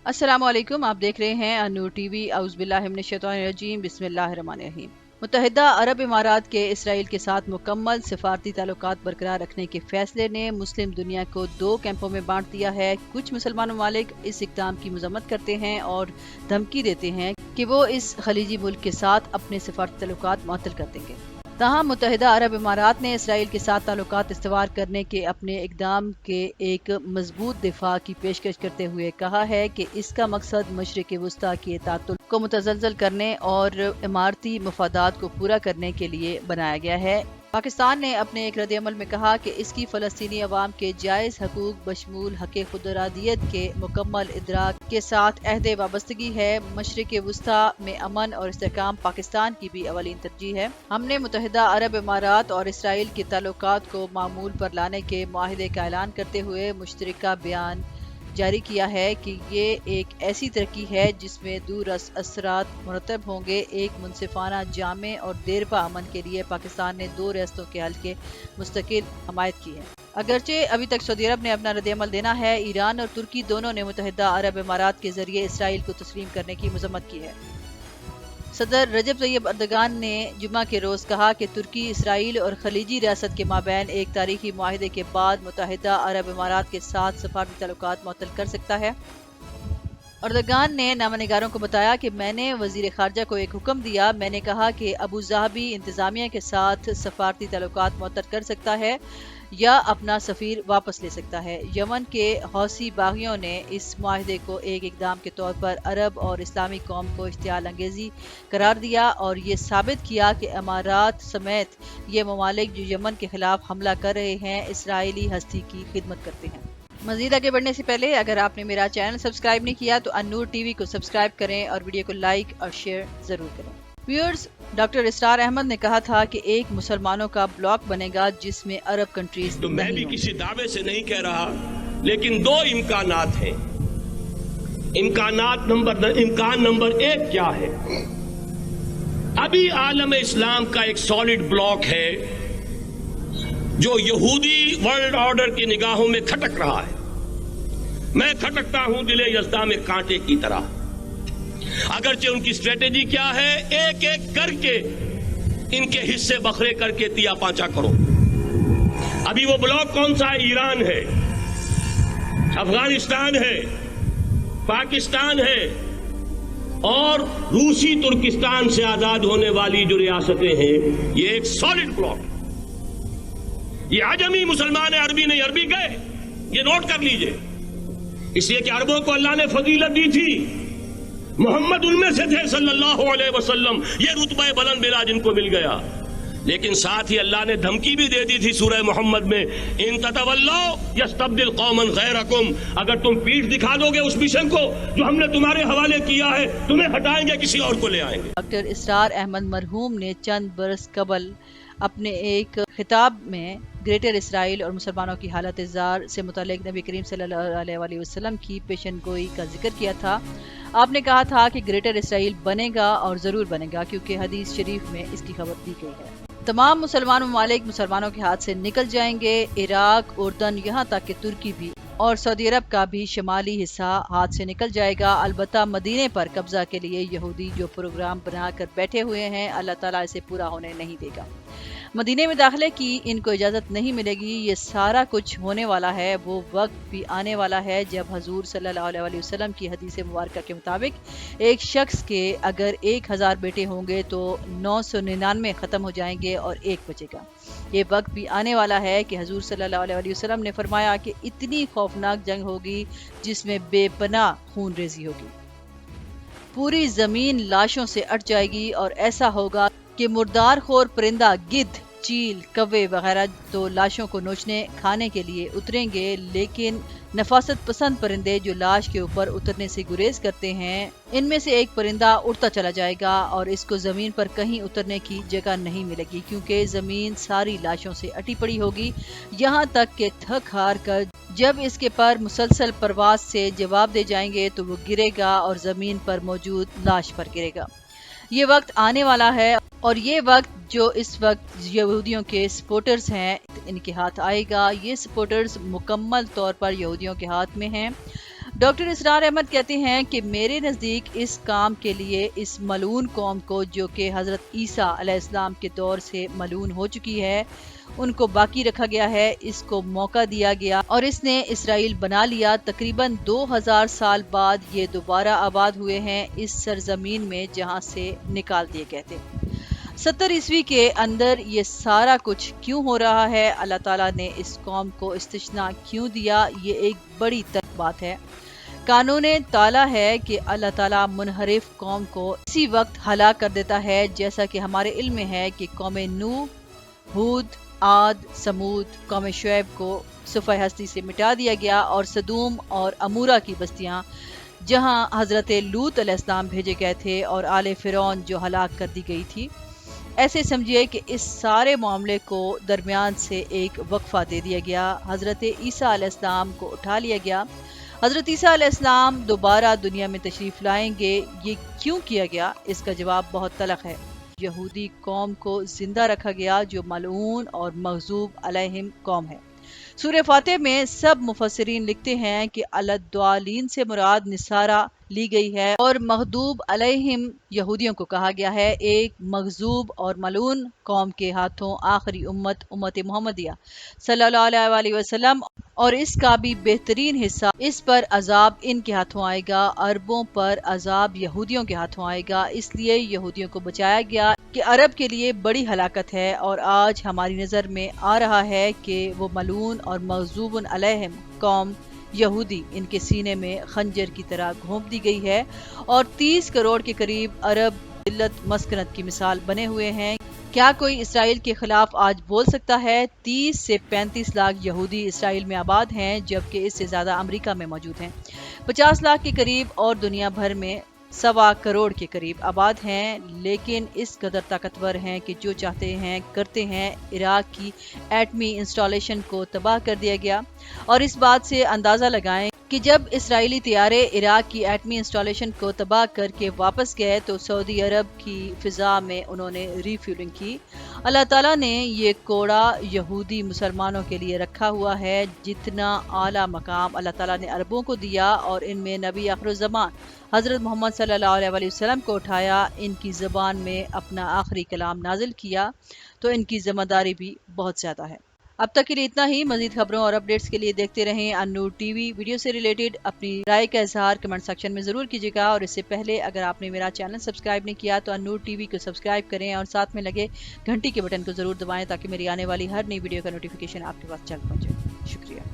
अस्सलाम वालेकुम, आप देख रहे हैं अन्नूर टीवी। औज़ुबिल्लाहि मिनश शैतानिर रजीम, बिस्मिल्लाहिर्रहमानिर्रहीम। मुत्तहिदा अरब इमारात के इसराइल के साथ मुकम्मल सिफारती ताल्लुकात बरकरार रखने के फैसले ने मुस्लिम दुनिया को दो कैंपों में बांट दिया है। कुछ मुसलमान ममालिक इस इक़दाम की मज़म्मत करते हैं और धमकी देते हैं कि वो इस खलीजी मुल्क के साथ अपने सिफारती ताल्लुकात मुअत्तल कर देंगे। ताहम मुत्तहिदा अरब इमारात ने इसराइल के साथ ताल्लुकात इस्तवार करने के अपने इक़दाम के एक मजबूत दिफा की पेशकश करते हुए कहा है कि इसका मकसद मशरिक़ वुस्ता के तातुल को मुतज़लज़ल करने और इमारती मफादात को पूरा करने के लिए बनाया गया है। पाकिस्तान ने अपने एक रद्द-ए-अमल में कहा कि इसकी फ़लस्तीनी अवाम के जायज़ हकूक़ बशमूल हक़ खुदरादियत के मुकम्मल इदराक के साथ अहद वाबस्तगी है। मशरिक़ वुस्ता में अमन और इस्तेहकाम पाकिस्तान की भी अवलीन तरजीह है। हमने मुत्तहिदा अरब इमारात और इसराइल के ताल्लुकात को मामूल पर लाने के मुआहदे का ऐलान करते हुए मुश्तरका बयान जारी किया है कि ये एक ऐसी तरक्की है जिसमें दूर असरात मुरतब होंगे। एक मुनसिफाना, जामे और देरपा अमन के लिए पाकिस्तान ने दो रियासतों के हल के मुस्तकिल हमायत की है। अगरचे अभी तक सऊदी अरब ने अपना रद्द-ए-अमल देना है। ईरान और तुर्की दोनों ने मुत्तहिदा अरब इमारात के जरिए इसराइल को तस्लीम करने की मजम्मत की है। सदर रजब तैयब अर्दगान ने जुमा के रोज़ कहा कि तुर्की इसराइल और खलीजी रियासत के माबैन एक तारीखी मुआहदे के बाद मुत्तहिदा अरब इमारात के साथ सफारती ताल्लुकात मुअत्तल कर सकता है। अर्दगान ने नामानिगारों को बताया कि मैंने वज़ीर ख़ारजा को एक हुक्म दिया। मैंने कहा कि अबू ज़ाहबी इंतज़ामिया के साथ सफारती ताल्लुकात मुअत्तल कर सकता है या अपना सफ़ीर वापस ले सकता है। यमन के हौसी बागियों ने इस मुआहदे को एक इक़दाम के तौर पर अरब और इस्लामी कौम को इश्तियाल अंगेज़ी करार दिया और ये साबित किया कि अमारात समेत ये ममालिक जो यमन के खिलाफ हमला कर रहे हैं इसराइली हस्ती की खिदमत करते हैं। मज़ीद आगे बढ़ने से पहले अगर आपने मेरा चैनल सब्सक्राइब नहीं किया तो अन्नूर टीवी को सब्सक्राइब करें और वीडियो को लाइक और शेयर ज़रूर करें। व्यूअर्स, डॉक्टर इसरार अहमद ने कहा था कि एक मुसलमानों का ब्लॉक बनेगा जिसमें अरब कंट्रीज तो मैं भी किसी दावे से नहीं कह रहा, लेकिन दो इम्कानात हैं। इम्कान नंबर एक क्या है? अभी आलम इस्लाम का एक सॉलिड ब्लॉक है जो यहूदी वर्ल्ड ऑर्डर की निगाहों में खटक रहा है। मैं खटकता हूं दिले यज़दा में कांटे की तरह। अगरचे उनकी स्ट्रेटेजी क्या है, एक एक करके इनके हिस्से बखरे करके तिया पांचा करो। अभी वो ब्लॉक कौन सा है? ईरान है, अफगानिस्तान है, पाकिस्तान है और रूसी तुर्किस्तान से आजाद होने वाली जो रियासतें हैं, ये एक सॉलिड ब्लॉक। ये आजमी मुसलमान है, अरबी नहीं। अरबी गए, ये नोट कर लीजिए, इसलिए कि अरबों को अल्लाह ने फजीलत दी थी, मोहम्मद उनमें से थे सल्लल्लाहु अलैहि वसल्लम। ये रुतबा बुलंद मिला जिनको मिल गया। लेकिन साथ ही अल्लाह ने धमकी भी दे दी थी सूरह मोहम्मद में, इन ततवल्लो यस्तब्दिल कौमन गैरकुम, अगर तुम पीठ दिखा दोगे उस मिशन को जो हमने तुम्हारे हवाले किया है, तुम्हें हटाएंगे, किसी और को ले आएंगे। डॉक्टर इसरार अहमद मरहूम ने चंद बरस कबल अपने एक खिताब में ग्रेटर इसराइल और मुसलमानों की हालत ज़ार से मुतालिक नबी करीम सल्लल्लाहु अलैहि वसल्लम की पेशनगोई का जिक्र किया था। आपने कहा था कि ग्रेटर इसराइल बनेगा और ज़रूर बनेगा क्योंकि हदीस शरीफ में इसकी खबर दी गई है। तमाम मुसलमान ममालिक मुसलमानों के हाथ से निकल जाएंगे। इराक, उर्दन, यहाँ तक कि तुर्की भी और सऊदी अरब का भी शुमाली हिस्सा हाथ से निकल जाएगा। अलबत्ता मदीने पर कब्जा के लिए यहूदी जो प्रोग्राम बनाकर बैठे हुए हैं, अल्लाह ताला इसे पूरा होने नहीं देगा। मदीने में दाखिले की इनको इजाज़त नहीं मिलेगी। ये सारा कुछ होने वाला है। वो वक्त भी आने वाला है जब हजूर सल्लल्लाहु अलैहि वसल्लम की हदीस मुबारक के मुताबिक एक शख्स के अगर 1000 बेटे होंगे तो 999 ख़त्म हो जाएंगे और एक बचेगा। ये वक्त भी आने वाला है कि हजूर सल्लल्लाहु अलैहि वसल्लम ने फरमाया कि इतनी खौफनाक जंग होगी जिसमें बेपनाह खून रेजी होगी, पूरी ज़मीन लाशों से अट जाएगी और ऐसा होगा कि मुर्दार खोर परिंदा, गिद्ध, चील, कव्वे वगैरह तो लाशों को नोचने खाने के लिए उतरेंगे, लेकिन नफासत पसंद परिंदे जो लाश के ऊपर उतरने से गुरेज करते हैं, इनमें से एक परिंदा उड़ता चला जाएगा और इसको जमीन पर कहीं उतरने की जगह नहीं मिलेगी क्योंकि जमीन सारी लाशों से अटी पड़ी होगी, यहाँ तक कि थक हार कर जब इसके पर मुसलसल परवाज से जवाब दे जाएंगे तो वो गिरेगा और जमीन पर मौजूद लाश पर गिरेगा। ये वक्त आने वाला है और ये वक्त जो इस वक्त यहूदियों के सपोर्टर्स हैं इनके हाथ आएगा। ये सपोर्टर्स मुकम्मल तौर पर यहूदियों के हाथ में हैं। ڈاکٹر اسرار احمد کہتے ہیں کہ میرے نزدیک اس کام کے لیے اس ملعون قوم کو، جو کہ حضرت عیسیٰ علیہ السلام کے دور سے ملعون ہو چکی ہے، ان کو باقی رکھا گیا ہے، اس کو موقع دیا گیا اور اس نے اسرائیل بنا لیا۔ تقریباً 2000 سال بعد یہ دوبارہ آباد ہوئے ہیں اس سرزمین میں جہاں سے نکال دیے گئے تھے۔ 70 عیسوی کے اندر یہ سارا کچھ کیوں ہو رہا ہے؟ اللہ تعالیٰ نے اس قوم کو استثناء کیوں دیا؟ یہ ایک بڑی بات ہے۔ قانون تعالیٰ ہے کہ اللہ تعالیٰ منحرف قوم کو اسی وقت ہلاک کر دیتا ہے، جیسا کہ ہمارے علم میں ہے کہ قوم نوح، ہود، عاد، سمود، قوم شعیب کو صفحہ ہستی سے مٹا دیا گیا، اور سدوم اور عمورہ کی بستیاں جہاں حضرت لوط علیہ السلام بھیجے گئے تھے، اور آل فرعون جو ہلاک کر دی گئی تھی۔ ایسے سمجھیے کہ اس سارے معاملے کو درمیان سے ایک وقفہ دے دیا گیا، حضرت عیسیٰ علیہ السلام کو اٹھا لیا گیا۔ حضرت عیسیٰ علیہ السلام دوبارہ دنیا میں تشریف لائیں گے۔ یہ کیوں کیا گیا؟ اس کا جواب بہت تلخ ہے۔ یہودی قوم کو زندہ رکھا گیا جو ملعون اور مغضوب علیہم قوم ہے۔ سورہ فاتح میں سب مفسرین لکھتے ہیں کہ الضالین سے مراد نصارہ لی گئی ہے، اور مغضوب علیہم یہودیوں کو کہا گیا ہے، ایک مغضوب اور ملعون قوم کے ہاتھوں آخری امت محمدیہ صلی اللہ علیہ وآلہ وسلم، اور اس کا بھی بہترین حصہ، اس پر عذاب ان کے ہاتھوں آئے گا، عربوں پر عذاب یہودیوں کے ہاتھوں آئے گا۔ اس لیے یہودیوں کو بچایا گیا کہ عرب کے لیے بڑی ہلاکت ہے، اور آج ہماری نظر میں آ رہا ہے کہ وہ ملعون اور مغضوب علیہم قوم یہودی ان کے سینے میں خنجر کی طرح گھونپ دی گئی ہے، اور 30 کروڑ کے قریب عرب ذلت مسکنت کی مثال بنے ہوئے ہیں۔ کیا کوئی اسرائیل کے خلاف آج بول سکتا ہے؟ 30 سے 35 لاکھ یہودی اسرائیل میں آباد ہیں، جبکہ اس سے زیادہ امریکہ میں موجود ہیں۔ 50 لاکھ کے قریب اور دنیا بھر میں 1.25 کروڑ کے قریب آباد ہیں، لیکن اس قدر طاقتور ہیں کہ جو چاہتے ہیں کرتے ہیں۔ عراق کی ایٹمی انسٹالیشن کو تباہ کر دیا گیا، اور اس بات سے اندازہ لگائیں کہ جب اسرائیلی طیارے عراق کی ایٹمی انسٹالیشن کو تباہ کر کے واپس گئے تو سعودی عرب کی فضا میں انہوں نے ری فیولنگ کی۔ اللہ تعالیٰ نے یہ کوڑا یہودی مسلمانوں کے لیے رکھا ہوا ہے۔ جتنا اعلیٰ مقام اللہ تعالیٰ نے عربوں کو دیا، اور ان میں نبی آخر الزمان حضرت محمد صلی اللہ علیہ وآلہ وسلم کو اٹھایا، ان کی زبان میں اپنا آخری کلام نازل کیا، تو ان کی ذمہ داری بھی بہت زیادہ ہے۔ اب تک کے لیے اتنا ہی۔ مزید خبروں اور اپڈیٹس کے لیے دیکھتے رہیں النور ٹی وی۔ ویڈیو سے ریلیٹڈ اپنی رائے کا اظہار کمنٹ سیکشن میں ضرور کیجیے گا، اور اس سے پہلے اگر آپ نے میرا چینل سبسکرائب نہیں کیا تو النور ٹی وی کو سبسکرائب کریں، اور ساتھ میں لگے گھنٹی کے بٹن کو ضرور دبائیں تاکہ میری آنے والی ہر نئی ویڈیو کا نوٹیفیکیشن آپ کے پاس جلد پہنچے۔ شکریہ۔